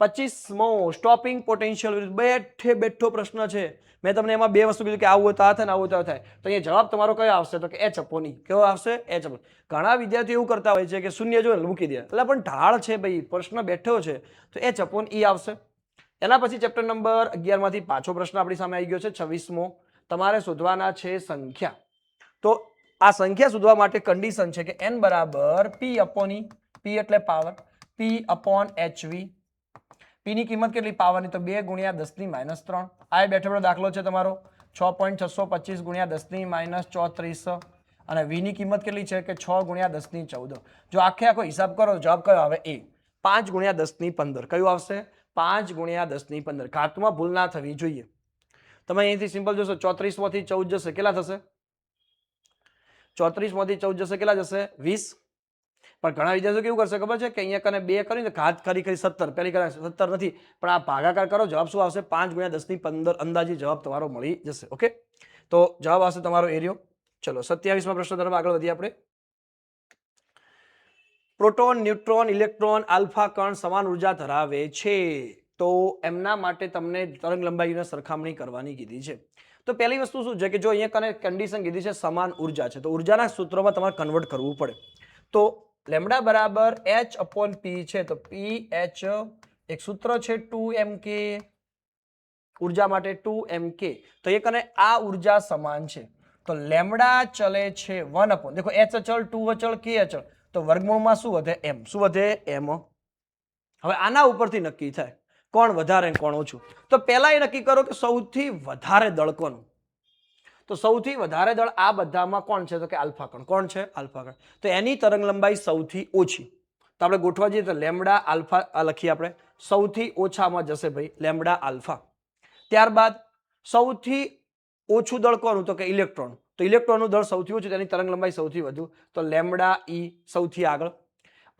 [SPEAKER 1] 25મો સ્ટોપિંગ પોટેન્શિયલ બેઠે બેઠો પ્રશ્ન છે. મેં તમને એમાં બે વસ્તુ કીધું કે આવું હોય તો આ થાય ને આવું હોય તો થાય. તો અહીંયા જવાબ તમારો કયો આવશે? તો કે h/e. કેવો આવશે? h/. ઘણા વિદ્યાર્થીઓ એવું કરતા હોય છે કે શૂન્ય જો મૂકી દે, એટલે પણ ઢાળ છે ભાઈ, પ્રશ્ન બેઠો છે તો h/e આવશે. એના પછી ચેપ્ટર નંબર 11 માંથી પાછો પ્રશ્ન આપણી સામે આવી ગયો છે 26મો. તમારે શોધવાના છે સંખ્યા. તો આ સંખ્યા શોધવા માટે કન્ડિશન છે કે n બરાબર p/e. p એટલે પાવર, p/hv. p ની કિંમત કેટલી પાવરની? તો 2 ગુણ્યા 10⁻3. આ બેઠો બેઠો દાખલો છે તમારો 6.625 ગુણ્યા 10⁻34. અને v ની કિંમત કેટલી છે કે 6 ગુણ્યા 10⁻14. જો આખો હિસાબ કરો તો જવાબ કયો આવે? એ. 5 ગુણ્યા 10⁻15. કયું આવશે? 5 ગુણ્યા 10⁻15. ઘાતમાં ભૂલ ના થવી જોઈએ. તમે અહીંથી સિમ્પલ જોશો 34 માંથી 14 જશે, કેટલા થશે? 34 માંથી 14 જશે, કેટલા જશે? 20. પણ ઘણા વિદ્યાર્થીઓ કેવું કરશે ખબર છે કે અહીંયા કને 2 કરીને ઘાત કરી 17, પહેલી કરે 17 નથી, પણ આ ભાગાકાર કરો, જવાબ શું આવશે? 5 × 10⁻15 અંદાજિત જવાબ તમારો મળી જશે. ઓકે, તો જવાબ આવશે તમારો એરિયો. ચલો 27મા પ્રશ્ન તરફ આગળ વધીએ આપણે. પ્રોટોન, ન્યુટ્રોન, ઇલેક્ટ્રોન, આલ્ફા કણ સમાન ઉર્જા ધરાવે છે, તો એમના માટે તમને તરંગ લંબાઈની સરખામણી કરવાની કીધી છે. તો પહેલી વસ્તુ શું છે કે જો અહીંયા કને કન્ડિશન કીધી છે સમાન ઉર્જા છે, તો ઉર્જાના સૂત્રમાં તમારે કન્વર્ટ કરવું પડે. તો લેમ્ડા બરાબર H/P છે, તો PH એક સૂત્ર છે 2mk, ઉર્જા માટે 2mk. તો એ કને આ ઉર્જા સમાન છે, તો લેમ્ડા ચલે છે 1 દેખો H અચળ, 2 અચળ, K અચળ, તો વર્ગમૂળમાં શું વધે? m. શું વધે? m. હવે આના ઉપરથી નક્કી થાય કોણ વધારે કોણ ઓછું. તો પહેલા એ નક્કી કરો કે સૌથી વધારે દળ કોનું. તો સૌથી વધારે દળ આ બધામાં કોણ છે? તો કે આલ્ફા કણ. કોણ છે? આલ્ફા કણ. તો એની તરંગ લંબાઈ સૌથી ઓછી. તો આપણે ગોઠવા જઈએ તો લેમ્ડા આલ્ફા આ લખીએ આપણે, સૌથી ઓછામાં જશે ભાઈ લેમ્ડા આલ્ફા. ત્યારબાદ સૌથી ઓછું દળ કોનું? તો કે ઇલેક્ટ્રોન. તો ઇલેક્ટ્રોનનું દળ સૌથી ઓછું, તેની તરંગ લંબાઈ સૌથી વધુ, તો લેમ્ડા ઈ સૌથી આગળ.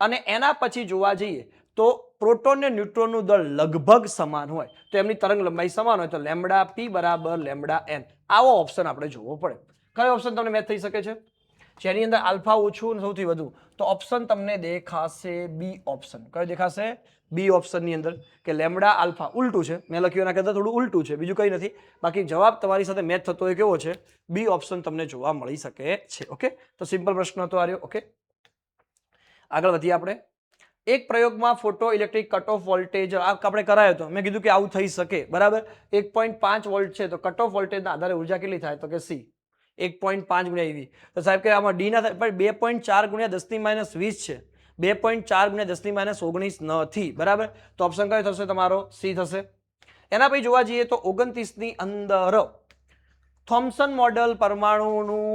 [SPEAKER 1] અને એના પછી જોવા જઈએ તો પ્રોટોન ને ન્યુટ્રોનનું દળ લગભગ સમાન હોય, તો એમની તરંગ લંબાઈ સમાન હોય, તો લેમ્ડા પી બરાબર લેમ્ડા એન. આવો ઓપ્શન આપણે જોવો પડે. કયો ઓપ્શન તમને મેચ થઈ શકે છે? જેની અંદર આલ્ફા ઓછું અને સૌથી વધુ, તો ઓપ્શન તમને દેખાશે બી ઓપ્શન. કયો દેખાશે? બી ઓપ્શન ની અંદર કે લેમ્ડા આલ્ફા. ઉલટું છે, મેં લખ્યું એના કરતાં થોડું ઉલટું છે, બીજું કંઈ નથી. બાકી જવાબ તમારી સાથે મેચ થતો હોય કેવો છે? બી ઓપ્શન તમને જોવા મળી શકે છે. ઓકે, તો સિમ્પલ પ્રશ્ન હતો આ રહ્યો. ઓકે, આગળ વધીએ આપણે. એક પ્રયોગમાં photo electric cut off voltage આપણે કરાયો હતો, મેં કીધું કે આવું થઈ શકે, બરાબર. 1.5 વોલ્ટ છે, તો કટ ઓફ વોલ્ટેજના આધારે ઉર્જા કેટલી થાય? તો કે સી 1.5 × EV. તો સાહેબ કે આમાં ડી ના થાય, પણ 2.4 × 10⁻20 છે, 2.4 × 10⁻19 નથી, બરાબર. તો ઓપ્શન કયો થશે તમારો? સી થશે. એના પછી જોવા જઈએ તો 29 ની અંદર થોમ્સન મોડલ પરમાણુનું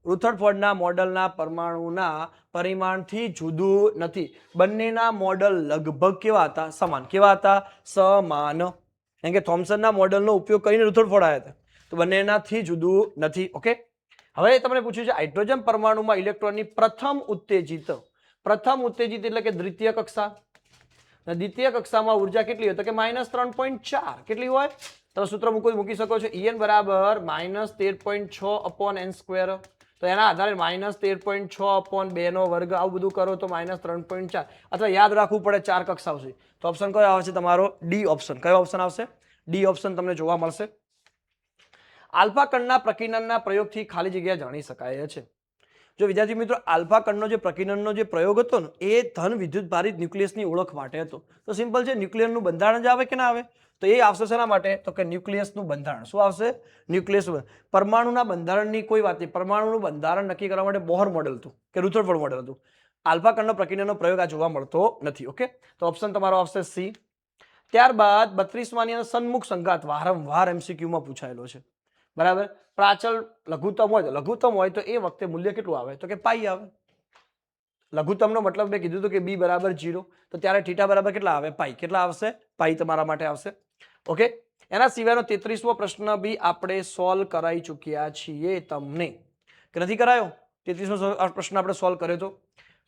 [SPEAKER 1] રુથરફોર્ડના મોડલના પરમાણુના પરિમાણથી જુદું નથી. બંનેના મોડલ લગભગ કેવા હતા? સમાન. કેવા હતા? સમાન. કેમ કે થોમ્સનના મોડલનો ઉપયોગ કરીને રુથરફોર્ડ આવ્યા હતા, તો બંનેનાથી જુદું નથી. ઓકે, હવે તમને પૂછ્યું છે હાઇડ્રોજન પરમાણુમાં ઇલેક્ટ્રોનની પ્રથમ ઉત્તેજિત એટલે કે દ્વિતીય કક્ષા. દ્વિતીય કક્ષામાં ઉર્જા કેટલી હોય? તો કે -3.4. કેટલી હોય? તમે સૂત્ર મૂકી શકો છો. En બરાબર -13.6/n². તો એના આધારે -13.6/2 નો વર્ગ, આવું બધું કરો તો -3.4, અથવા યાદ રાખવું પડે 4 કક્ષાઓ છે. તો ઓપ્શન કયો આવશે તમારો? D option. કયો ઓપ્શન આવશે? ડી ઓપ્શન તમને જોવા મળશે. આલ્ફા કણના પ્રકીર્ણનના પ્રયોગથી ખાલી જગ્યા જાણી શકાય છે. જો વિદ્યાર્થી મિત્રો આલ્ફા કણનો જે પ્રકીર્ણનનો જે પ્રયોગ હતો ને, એ ધન વિદ્યુત ભારિત ન્યુક્લિયસની ઓળખ માટે હતો. તો સિમ્પલ છે, ન્યુક્લિયરનું બંધારણ જ આવે કે ના આવે? તો એ આવશે શેના માટે? તો કે ન્યુક્લિયસનું બંધારણ. શું આવશે? ન્યુક્લિયસ. પરમાણુના બંધારણની કોઈ વાત નહીં. પરમાણુનું બંધારણ નક્કી કરવા માટે બોહર મોડેલ હતું કે રુથરફોર્ડ મોડેલ હતું. આલ્ફા કણનો પ્રકીર્ણનનો પ્રયોગ આ જોવા મળતો નથી. ઓકે, તો ઓપ્શન તમારો આવશે સી. ત્યારબાદ 32માની અંદર સન્મુખ સંઘાત વારંવાર એમસીક્યુમાં પૂછાયેલો છે, બરાબર. પ્રાચલ લઘુત્તમ હોય તો એ વખતે મૂલ્ય કેટલું આવે? તો કે પાઈ આવે. લઘુત્તમનો મતલબ મેં કીધું હતું કે બી બરાબર 0, તો ત્યારે થીટા બરાબર કેટલા આવે? પાઈ. કેટલા આવશે? પાઈ તમારા માટે આવશે. ઓકે, એના સિવાયનો 33મો પ્રશ્ન બી આપણે સોલ્વ કરાવી ચૂક્યા છીએ તમને, કે નથી કરાયો? 33મો પ્રશ્ન આપણે સોલ્વ કર્યો તો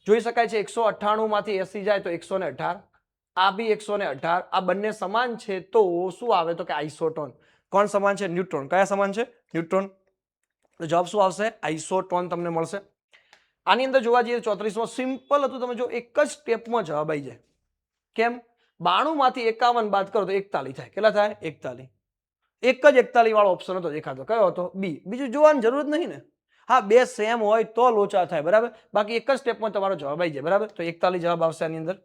[SPEAKER 1] જોઈ શકાય છે. 198 માંથી 80 જાય તો 118, આ બી 118, આ બંને સમાન છે, તો શું આવે? તો કે આઇસોટોન. કોણ સમાન છે? ન્યુટ્રોન. કયા સમાન છે? ન્યુટ્રોન. તો જવાબ શું આવશે? આઇસોટોન તમને મળશે. આની અંદર જોવા જઈએ 34મો સિમ્પલ હતું, તમે જો એક જ સ્ટેપમાં જવાબ આવી જાય. કેમ? 92 માંથી 51 બાદ કરો તો 41 થાય. કેટલા થાય? 41. એક જ 41 વાળો ઓપ્શન હતો દેખાતો. કયો હતો? બી. બીજું જોવાની જરૂર જ નહીં ને. હા, બે સેમ હોય તો લોચા થાય, બરાબર. બાકી એક જ સ્ટેપમાં તમારો જવાબ આવી જાય, બરાબર. તો 41 જવાબ આવશે આની અંદર.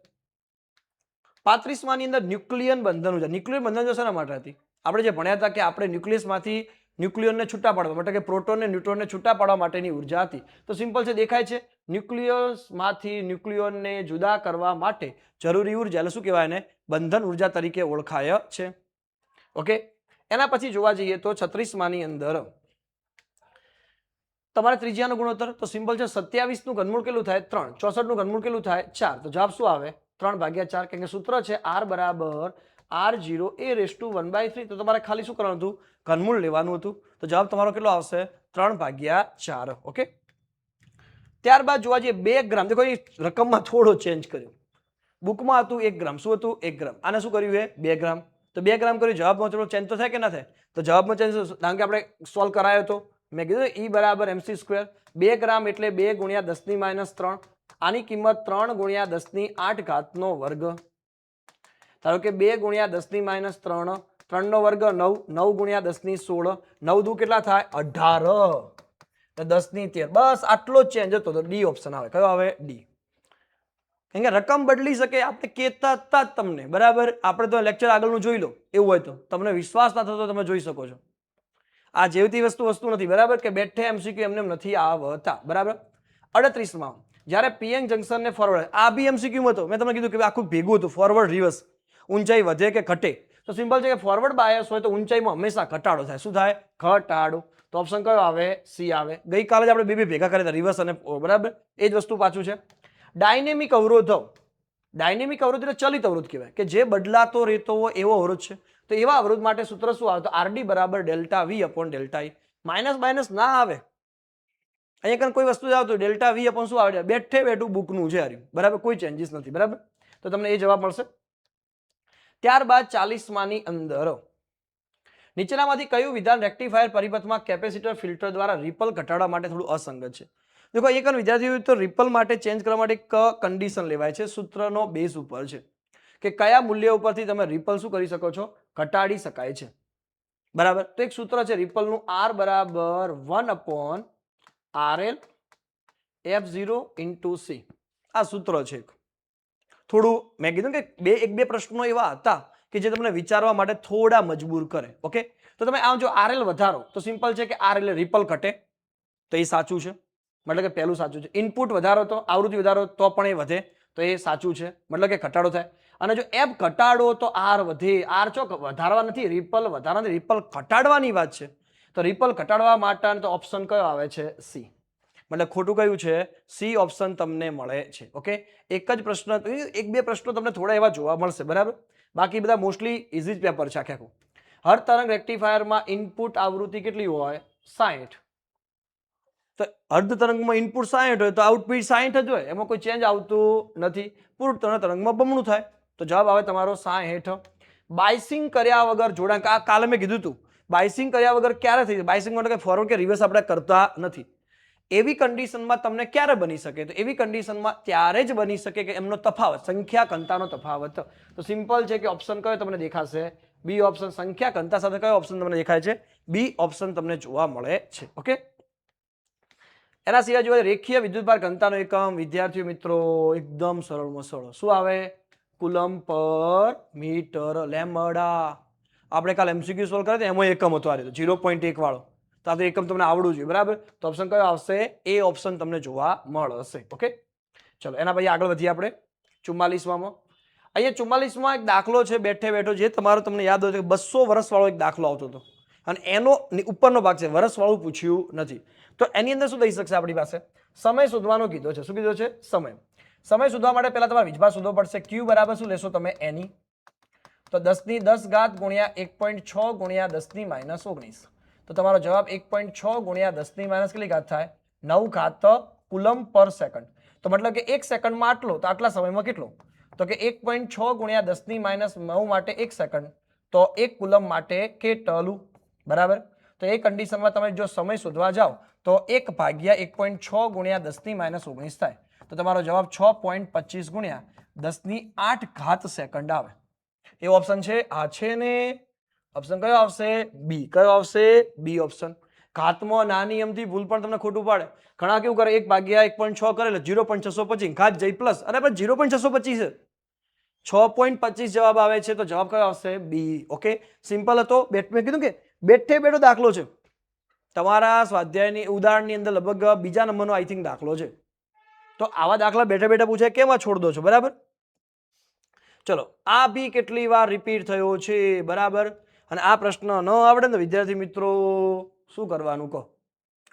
[SPEAKER 1] 35માની અંદર ન્યુક્લિયન બંધન ઉર્જા. ન્યુક્લિયર બંધન જો શેના માટે હતી? આપણે જે ભણ્યા હતા કે આપણે ન્યુક્લિયસમાંથી ન્યુક્લિયનને છૂટા પાડવા માટે, કે પ્રોટોનને ન્યુટ્રોનને છૂટા પાડવા માટેની ઉર્જા હતી. તો સિમ્પલ છે, દેખાય છે. ન્યુક્લિયસમાંથી ન્યુક્લિયોનને જુદા કરવા માટે જરૂરી ઉર્જા એટલે શું કહેવાય એને? બંધન ઉર્જા તરીકે ઓળખાય છે. ઓકે, એના પછી જોવા જઈએ તો 36માની અંદર તમારે ત્રિજ્યાનો ગુણોત્તર. તો સિમ્પલ છે, 27નું ઘનમૂળ કેટલું થાય? 3. 64નું ઘનમૂળ કેટલું થાય? 4. તો જવાબ શું આવે? 3/4. કેમ કે સૂત્ર છે R બરાબર R0a⁻1/3. તો તમારે ખાલી શું કરવાનું હતું? ઘનમૂળ લેવાનું હતું. તો જવાબ તમારો કેટલો આવશે? 3/4. ઓકે, ત્યારબાદ જોવા જઈએ 2 ગ્રામ, દેખો એ રકમમાં થોડો ચેન્જ કર્યો. બુકમાં હતું 1 ગ્રામ, શું હતું 1 ગ્રામ, આને શું કર્યું એ 2 ગ્રામ. તો 2 ગ્રામ કર્યું, જવાબમાં થોડો ચેન્જ તો થાય કે ના થાય? તો જવાબમાં ચેન્જ, કારણ કે આપણે સોલ્વ કરાયો હતો, મેં કીધું E બરાબર MC સ્ક્વેર. 2 ગ્રામ એટલે 2 ગુણ્યા 10 - 3. આની કિંમત 3 ગુણ્યા 10 8 નો વર્ગ. ધારો કે 2 ગુણ્યા 10 - 3, 3 નો વર્ગ 9, 9 ગુણ્યા 10 16, 9 દુ કેટલા થાય 18, તો 10 ની 13. બસ આટલો જ ચેન્જ હતો, તો ડી ઓપ્શન આવે. કયો આવે? ડી. કારણ કે રકમ બદલી શકે, આપણે કહેતા હતા જ તમને, બરાબર. આપણે તો લેક્ચર આગળનું જોઈ લો, એવું હોય તો. તમને વિશ્વાસ ના થતો તમે જોઈ શકો છો. આ જેવતી વસ્તુ નથી, બરાબર, કે બેઠે એમસીક્યુ એમને નથી આવતા, બરાબર. 38માં જ્યારે પીએન જંકશન ને ફોરવર્ડ, આ બી એમસીક્યુ હતો, મેં તમને કીધું કે આખું ભેગું હતું, ફોરવર્ડ રિવર્સ, ઊંચાઈ વધે કે ઘટે. તો સિમ્પલ છે કે ફોરવર્ડ બાયસ હોય તો ઊંચાઈમાં હંમેશા ઘટાડો થાય. શું થાય? ઘટાડો. તો ઓપ્શન કયો આવે? સી આવે. ગઈકાલે જ આપણે બે ભેગા કર્યા હતા, રિવર્સ અને બરાબર, એ જ વસ્તુ પાછું છે. ડાયનેમિક અવરોધો, ડાયનેમિક અવરોધ એટલે ચલિત અવરોધ કહેવાય, કે જે બદલાતો રહેતો હોય એવો અવરોધ છે. તો એવા અવરોધ માટે સૂત્ર શું આવે? તો આરડી બરાબર delta V upon delta I. Minus minus ના આવે, અહીંયા કોઈ વસ્તુ જ આવતું, ડેલ્ટા વી અપોન શું આવે? બેઠે બેઠું બુકનું છે, બરાબર, કોઈ ચેન્જીસ નથી, બરાબર. તો તમને એ જવાબ મળશે. ત્યારબાદ 40માની અંદર નીચેનામાંથી કયું વિધાન રેક્ટિફાયર પરિપથમાં કેપેસિટર ફિલ્ટર દ્વારા રિપલ ઘટાડવા માટે થોડું અસંગત છે? देखो एक विद्यार्थी तो रिपल माटे चेन्ज करवा माटे एक कंडीशन लेवाय छे, सूत्रनो बेस उपर छे के कया मूल्य उपरथी तमे रिपल शुं करी शको छो? घटाडी शकाय छे, बराबर. तो एक सूत्र छे रिपल नु, R बराबर 1/RL F0 into C. आ सूत्र छे. थोड़ू मैं कीधुं के एक बे प्रश्नो एवा हता के जे तमने विचारवा माटे थोड़ा मजबूर करे. ओके, तो तमे आम जो RL वधारो तो सिंपल छे के RL रिपल घटे, तो ये साचुं छे, मतलब के पहलू साचुं छे. इनपुट वधारो तो आवृत्ति वधारो तो पण ए वधे, तो ये साचुं छे, मतलब के घटाडो थाय. અને જો એફ ઘટાડો તો આર વધે. આર ચો વધારવા નથી, રિપલ વધારવા નથી, રિપલ ઘટાડવાની વાત છે. તો રિપલ ઘટાડવા માટે તો ઓપ્શન કયો આવે છે? સી. मतलब खोटू कयु छे? सी ऑप्शन तमने मळे छे. ओके, एक ज प्रश्न, एक बे प्रश्नो तमने थोड़ा एवा जोवा मळशे, बराबर. बाकी बधा मोस्टली इजी ज पेपर छे आखे. हर तरंग रेक्टिफायर में इनपुट आवृत्ति केटली होय? 60. तो अर्ध तरंग में इनपुट 60 होय तो आउटपुट 60 ज होय, एमां कोई चेन्ज आवतुं नथी. पूर्ण तरंग में बमणुं थाय, तो जवाब आवे तमारो 60. बाइसिंग कर्या वगर जोडाण, आ काले मैं कीधुं तुं बाइसिंग कर्या वगर क्यारे थई? बाइसिंग मतलब के फॉरवर्ड के रिवर्स आपणे करता नथी. एवी कंडीशन में तमने क्यारे बनी शके? तो एवी कंडीशन में त्यारे ज बनी शके के एमनो तफावत, संख्या घनतानो तफावत. तो सिंपल छे के ऑप्शन कयो तमने देखाशे? B option. संख्या घनता साथे कयो ऑप्शन तमने देखाय छे? बी ऑप्शन तमने जोवा मळे छे. ओके, एना सिवाय जो रेखीय विद्युतभार घनतानो एकम विद्यार्थी मित्रों एकदम सरळमां सरळ शुं आवे? Coulomb per metre lambda. आपणे काल एमसीक्यू सोल्व कर्या एमां एकम हतो, आ 0.1 वाळो. तो आ तो एकम तमने आवडવું જોઈએ, बराबर. तो ऑप्शन कयो आवशे? ए ऑप्शन तमने जोवा મળશે. ओके, चलो एना પછી આગળ વધીએ આપણે 44 માં. અહીંયા 44 માં એક દાખલો છે બેઠે બેઠો, જે તમારો તમને યાદ હોય તો 200 વર્ષ વાળો એક દાખલો આવતો હતો અને એનો ઉપરનો ભાગ છે, વર્ષ વાળું પૂછ્યું નથી. તો એની અંદર શું થઈ શકશે? આપણી પાસે સમય શોધવાનો કીધો છે. શું કીધો છે? સમય. સમય શોધવા માટે પહેલા તમારે વીજભાર શોધવો પડશે. ક્યુ બરાબર શું લેશો તમે? એની. તો 10⁻10 ગુણ્યા 1.6 ગુણ્યા 10⁻19. तो तमारो जवाब 1.6 गुण्या 10⁻ કેટલી ઘાત થાય? 9 ઘાત કુલમ પર સેકન્ડ. તો મતલબ કે 1 સેકન્ડમાં આટલો, તો આટલા સમયમાં કેટલો? તો કે 1.6 ગુણ્યા 10⁻9 માટે 1 સેકન્ડ, તો 1 કુલમ માટે કેટલું? બરાબર. તો એ કન્ડિશનમાં તમે જો સમય શોધવા જાઓ તો 1 ભાગ્યા 1.6 ગુણ્યા 10⁻19 થાય. તો તમારો જવાબ 6.25 ગુણ્યા 10⁸ ઘાત સેકન્ડ આવે. એ ઓપ્શન છે, આ છે ને. ऑप्शन कयो आवशे? बी. कयो आवशे? B option. घातमां नानी अमथी भूल पण तमने खोटું પાડે. ઘણા કેવું કરે? 1 ભાગ્યા 1.6 કરે એટલે 0.625 ઘાત જઈ પ્લસ. અરે પણ 0.625 છે, 6.25 જવાબ આવે છે. તો જવાબ કયો આવશે? બી. ઓકે, સિમ્પલ હતો. મેં કીધું કે બેઠે બેઠો દાખલો છે. તમારા સ્વાધ્યાયની ઉદાહરણની અંદર લગભગ બીજા નંબરનો આઈ થિંક દાખલો છે. તો આવા દાખલા બેઠે બેઠા પૂછે, કેમ આ છોડ દો છો? બરાબર. ચલો, આ બી કેટલી વાર રિપીટ થયો છે? બરાબર. અને આ પ્રશ્ન ન આવડે ને વિદ્યાર્થી મિત્રો શું કરવાનું કહો?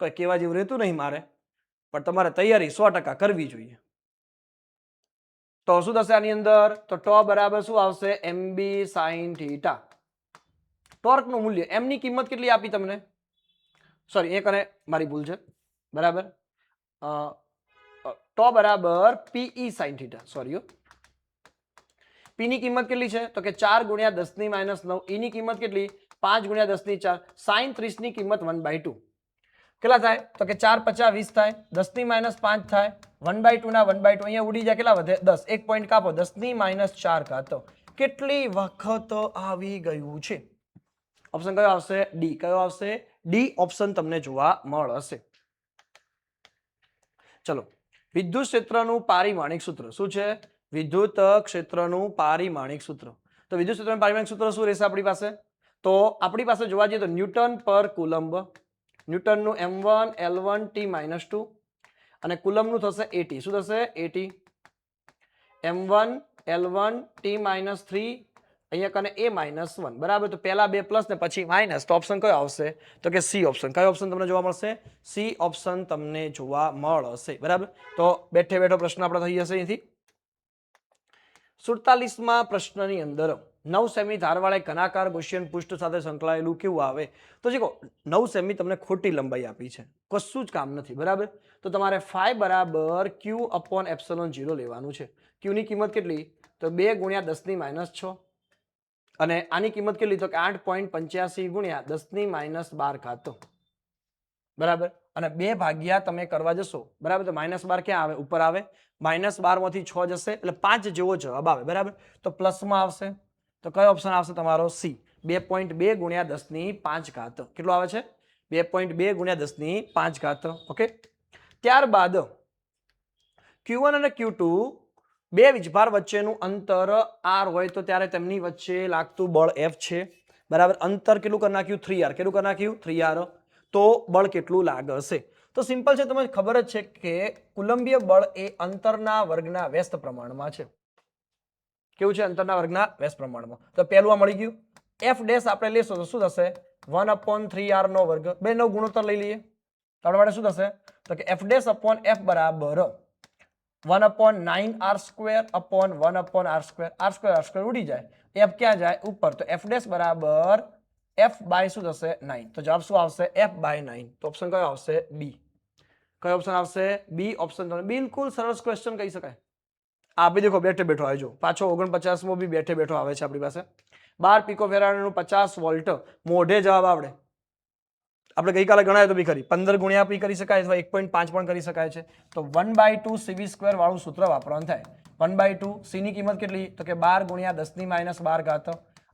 [SPEAKER 1] કોઈ કહેવા જેવું રહેતું નહીં મારે, પણ તમારે તૈયારી 100% કરવી જોઈએ. તો શું થશે આની અંદર? તો ટ બરાબર શું આવશે? MB sine theta. ટોર્કનું મૂલ્ય, એમની કિંમત કેટલી આપી તમને? સોરી, એક અને મારી ભૂલ છે, બરાબર. તો બરાબર પીઈ સાઇન થીટા. સોરી, પી ની કિંમત કેટલી છે તો કે 4 ગુણ્યા 10 ની -9. ઈ ની કિંમત કેટલી 5 ગુણ્યા 10 ની 4. સાઇન 30 ની કિંમત 1/2. કેટલા થાય તો કે 4 50 20 થાય, 10 ની -5 થાય, 1/2 ના 1/2 અહીંયા ઉડી જાય, કેટલા વધે 10. એક પોઈન્ટ કાપો, 10 ની -4 ઘાત. કેટલી વખત આવી ગયું છે? ઓપ્શન કયો આવશે? ડી. કયો આવશે? ડી ઓપ્શન તમને જોવા મળશે. ચલો, વિદ્યુત ક્ષેત્રનું પારિમાણિક સૂત્ર શું છે? વિદ્યુત ક્ષેત્રનું પારિમાણિક સૂત્ર. તો વિદ્યુત ક્ષેત્રનું પારિમાણિક સૂત્ર શું રહેશે આપણી પાસે? તો આપણી પાસે જોવા જઈએ તો ન્યૂટન પર કુલમ્બ, ન્યૂટનનું m1 L1 T-2 અને કુલમ્બનું થશે AT. શું થશે? AT. m1 L1 T-3, અહીંયા કને A-1. બરાબર, તો પહેલા બે પ્લસ ને પછી માઇનસ. તો ઓપ્શન કયો આવશે તો કે સી ઓપ્શન. કયો ઓપ્શન તમને જોવા મળશે? સી ઓપ્શન તમને જોવા મળશે. બરાબર, તો બેઠે બેઠો પ્રશ્ન આપણો થઈ જશે અહીંથી. 47માં પ્રશ્નની અંદર 9 સેમી ધારવાળા ઘનાકાર ગૌસિયન પૃષ્ઠ સાથે સંકળાયેલું કેવું આવે? તો જો 9 સેમી તમને ખોટી લંબાઈ આપી છે, કશું જ કામ નથી. બરાબર, તો તમારે phi બરાબર Q/ε0 લેવાનું છે. Q ની કિંમત કેટલી તો 2 ગુણ્યા 10 ની -6 અને આની કિંમત કેટલી તો કે 8.85 ગુણ્યા 10 ની -12 ઘાત. બરાબર, અને 2 ભાગ્યા તમે કરવા જશો, બરાબર, તો -12 ક્યાં આવે? ઉપર આવે. -12 માંથી 6 જશે એટલે 5 જેવો જવાબ આવે. બરાબર, તો પ્લસમાં આવશે. તો કયો ઓપ્શન આવશે તમારો? સી. 2.2 ગુણ્યા 10 ની 5 ઘાત. કેટલું આવે છે? 2.2 ગુણ્યા 10 ની 5 ઘાત. ઓકે, ત્યારબાદ Q1 અને Q2 બે વીજભાર વચ્ચેનું અંતર r હોય તો ત્યારે તેમની વચ્ચે લાગતું બળ F છે. બરાબર, અંતર કેટલું કરી નાખ્યું? 3r. કેટલું કરી નાખ્યું? 3r. તો બળ કેટલું લાગશે? તો સિમ્પલ છે, તમને ખબર જ છે કે કુલંબીય બળ એ અંતરના વર્ગના વ્યસ્ત પ્રમાણમાં છે. કેવું છે? અંતરના વર્ગના વ્યસ્ત પ્રમાણમાં. તો પહેલું આ મળી ગયું. F ડેશ આપણે લેશો તો શું થશે? 1/3r નો વર્ગ. બે નો ગુણોત્તર લઈ લઈએ તો આપણા માટે શું થશે તો કે F ડેશ અપોન F બરાબર 1/9r² અપોન 1/r². r² ઉડી જાય, F ક્યાં જાય? ઉપર. તો F ડેશ બરાબર F બાય શું થશે? 9. તો જવાબ શું આવશે? F by 9. તો ઓપ્શન કયો આવશે? બી. કયો ઓપ્શન આવશે? B option. તમને બિલકુલ સરસ ક્વેશ્ચન કહી શકાય. આપી દેખો, બેઠે બેઠો આવજો. પાછો 49મો બી બેઠે બેઠો આવે છે આપણી પાસે. 12 પિકોફેરાડનું 50 વોલ્ટ. મોઢે જવાબ આવડે. આપણે ગઈકાલે ગણાય તો બી ખરી. 15 ગુણ્યા પી કરી શકાય અથવા 1.5 પણ કરી શકાય છે. તો 1/2 CV² વાળું સૂત્ર વાપરવાનું થાય. 1/2 સી ની કિંમત કેટલી તો કે 12 ગુણ્યા 10 ની -12 ઘાત.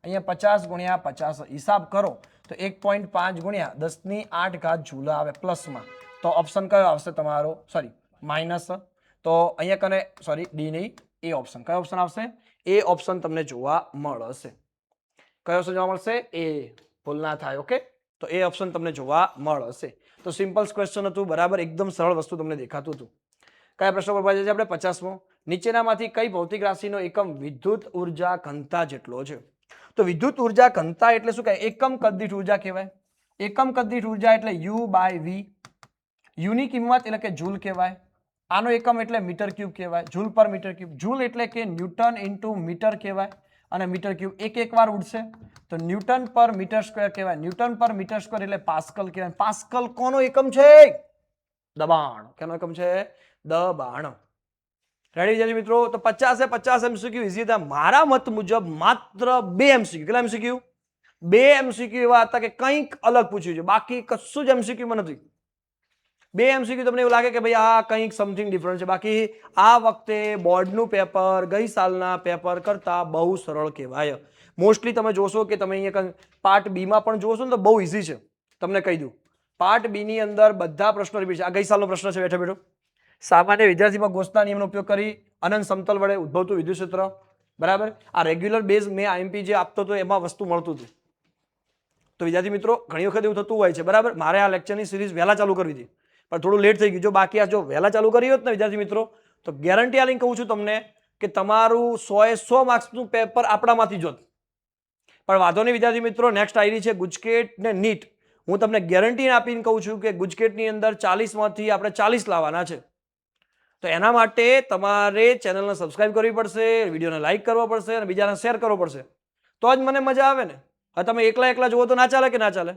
[SPEAKER 1] અહીંયા 50 ગુણ્યા 50 હિસાબ કરો તો 1.5 ગુણ્યા 10 ની 8 ઘાત જૂલ આવે પ્લસમાં. તો ઓપ્શન કયો આવશે તમારો? Sorry, minus. તો અહીંયા કને સોરી ડી નહીં, એ ઓપ્શન. કયો ઓપ્શન આવશે? એ ઓપ્શન તમને જોવા મળશે. કયો ઓપ્શન જોવા મળશે? એ. ભૂલ ના થાય. ઓકે, તો એ ઓપ્શન તમને જોવા મળશે. તો સિમ્પલ ક્વેશ્ચન હતું. બરાબર, એકદમ સરળ વસ્તુ તમને દેખાતું હતું. કયા પ્રશ્ન પર પહોંચે છે આપણે? 50મો. નીચેનામાંથી કઈ ભૌતિક રાશિનો એકમ વિદ્યુત ઉર્જા ઘનતા જેટલો છે? તો વિદ્યુત ઉર્જા ઘનતા એટલે શું કહેવાય? એકમ કદ દીઠ ઉર્જા કહેવાય. એકમ કદ દીઠ ઉર્જા એટલે U/V. યુ ની કિંમત એટલે કે જૂલ કહેવાય. આનો એકમ એટલે મીટર ક્યુબ કહેવાય. જૂલ પર મીટર ક્યુબ. જૂલ એટલે કે ન્યૂટન ઇન્ટુ મીટર કહેવાય અને મીટર ક્યુબ એક વાર ઉડશે તો ન્યૂટન પર મીટર સ્ક્વેર કહેવાય. ન્યૂટન પર મીટર સ્ક્વેર એટલે પાસ્કલ કહેવાય. પાસ્કલ કોનો એકમ છે? દબાણ. કેનો એકમ છે? દબાણ. રેડી છે મિત્રો? તો 50 MCQ ઈઝી હતા. મારા મત મુજબ માત્ર 2 MCQ. કેટલા MCQ? 2 MCQ એવા હતા કે કંઈક અલગ પૂછ્યું છે, બાકી કશું જ MCQ માં નથી. 2 MCQ તમને એવું લાગે કે ભાઈ આ કંઈક સમથિંગ ડિફરન્ટ છે, બાકી આ વખતે બોર્ડનું પેપર ગઈ સાલના પેપર કરતા બહુ સરળ કહેવાય. મોસ્ટલી તમે જોશો કે તમે અહીંયા પાર્ટ બી માં પણ જોશો ને તો બહુ ઈઝી છે. તમને કહી દઉં, પાર્ટ બી ની અંદર બધા પ્રશ્નો રિપીટ છે. આ ગઈ સાલનો પ્રશ્ન છે બેઠો બેઠો. સામાન્ય વિદ્યાર્થીમાં ગૌસના નિયમનો ઉપયોગ કરી અનંત સમતલ વડે ઉદ્ભવતું વિદ્યુત ક્ષેત્ર. બરાબર, આ રેગ્યુલર બેઝ મેં આઈએમપી જે આપતો હતો એમાં વસ્તુ મળતું હતું. તો વિદ્યાર્થી મિત્રો ઘણી વખત એવું થતું હોય છે. બરાબર, મારે આ લેક્ચરની સિરીઝ વહેલા ચાલુ કરવી હતી પણ થોડું લેટ થઈ ગયું. જો બાકી આ જો વહેલા ચાલુ કરી હોત ને વિદ્યાર્થી મિત્રો તો ગેરંટી આલીને કહું છું તમને કે તમારું 100 માર્ક્સનું પેપર આપણામાંથી જોત. પણ વાંધો નહીં વિદ્યાર્થી મિત્રો, નેક્સ્ટ આઈડી છે ગુજકેટ ને નીટ. હું તમને ગેરંટી આપીને કહું છું કે ગુજકેટની અંદર 40માંથી આપણે 40 લાવવાના છે. તો એના માટે તમારે ચેનલને સબસ્ક્રાઇબ કરવી પડશે, વિડીયોને લાઇક કરવો પડશે અને બીજાને શેર કરવો પડશે. તો જ મને મજા આવે ને. હવે તમે એકલા એકલા જુઓ તો ના ચાલે કે ના ચાલે?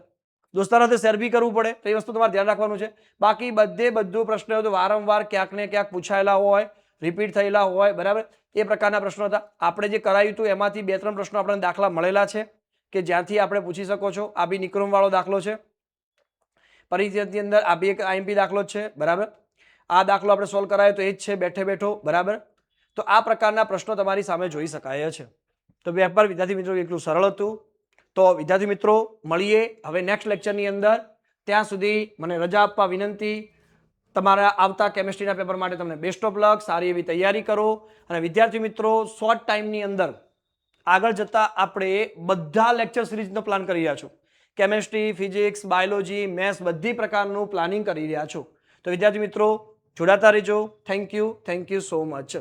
[SPEAKER 1] દોસ્તાર સાથે શેર બી કરવું પડે, તો એ વસ્તુ તમારે ધ્યાન રાખવાનું છે. બાકી બધું પ્રશ્નો તો વારંવાર ક્યાંક ને ક્યાંક પૂછાયેલા હોય, રિપીટ થયેલા હોય, બરાબર, એ પ્રકારના પ્રશ્નો હતા. આપણે જે કરાયું હતું એમાંથી 2-3 પ્રશ્નો આપણને દાખલા મળેલા છે કે જ્યાંથી આપણે પૂછી શકો છો. આ બી નિક્રમ વાળો દાખલો છે. પરીક્ષાની અંદર આ બી એક આઈએમપી દાખલો જ છે, બરાબર. આ દાખલો આપણે સોલ્વ કરાયો તો એ જ છે બેઠે બેઠો, બરાબર. તો આ પ્રકારના પ્રશ્નો તમારી સામે જોઈ શકાય છે. તો પેપર વિદ્યાર્થી મિત્રો એટલું સરળ હતું. તો વિદ્યાર્થી મિત્રો મળીએ હવે નેક્સ્ટ લેક્ચરની અંદર. ત્યાં સુધી મને રજા આપવા વિનંતી. તમારા આવતા કેમિસ્ટ્રીના પેપર માટે તમને બેસ્ટ ઓફ લક, સારી એવી તૈયારી કરો. અને વિદ્યાર્થી મિત્રો શોર્ટ ટાઈમની અંદર આગળ જતા આપણે બધા લેક્ચર સિરીઝનો પ્લાન કરી રહ્યા છો. કેમિસ્ટ્રી, ફિઝિક્સ, બાયોલોજી, મેથ્સ બધી પ્રકારનું પ્લાનિંગ કરી રહ્યા છો. તો વિદ્યાર્થી મિત્રો જોડાતા રહેજો. Thank you so much.